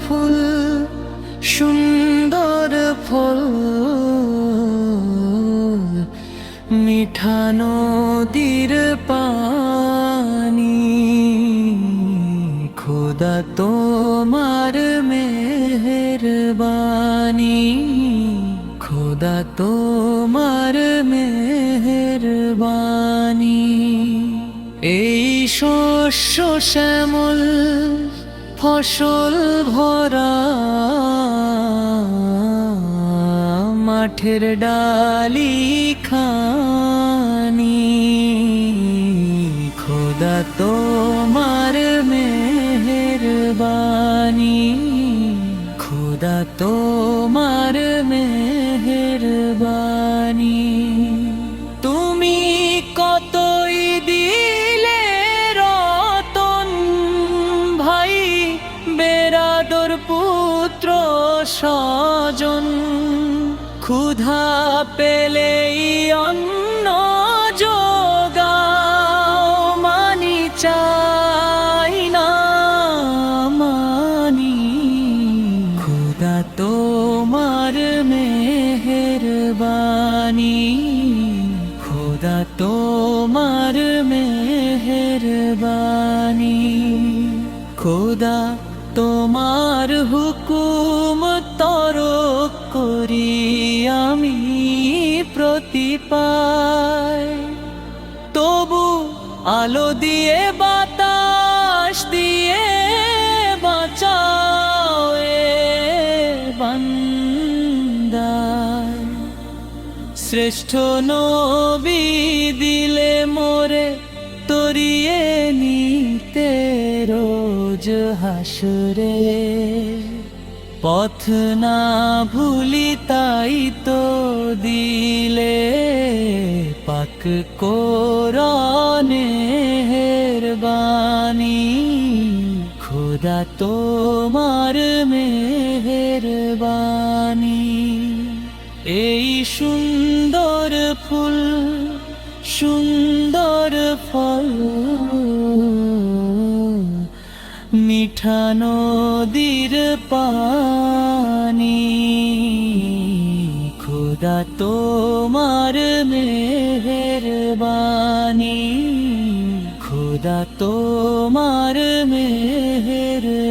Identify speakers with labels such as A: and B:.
A: ফুল সুন্দর ফল, মিঠা নদীর পানি, খোদা তোমার মেহেরবানি, খোদা তোমার মেহেরবানি। এই শস্য শ্যামল ফসল ভরা মাঠের ডালি খানি, খোদা তোমার মেহেরবানি, খোদা তোমার মেহেরবানি। তুমি কতই দিলে রতন ভাই, বেরাদর পুত্র স্বজন, ক্ষুধা পেলেই অন্ন যোগাও, মানি চাই না মানি, খোদা তোমার মেহেরবানি, খোদা তোমার মেহেরবানি। খোদা তোমার হুকুম তরক করি আমি প্রতিপায়, তবু আলো দিয়ে বাতাস দিয়ে বাঁচাও এ বান্দায়। শ্রেষ্ঠ নবী দিলে মোরে তরিয়ে নিতে রোজ হাসরে, পথ না ভুলি তাই তো দিলে পাক কোরআনের বাণী, খোদা তোমার মেহেরবানি। এই সুন্দর ফুল সুন্দর ফল, মিঠা নদীর পানি, খোদা তোমার মেহেরবানি, খোদা তোমার মেহেরবানি।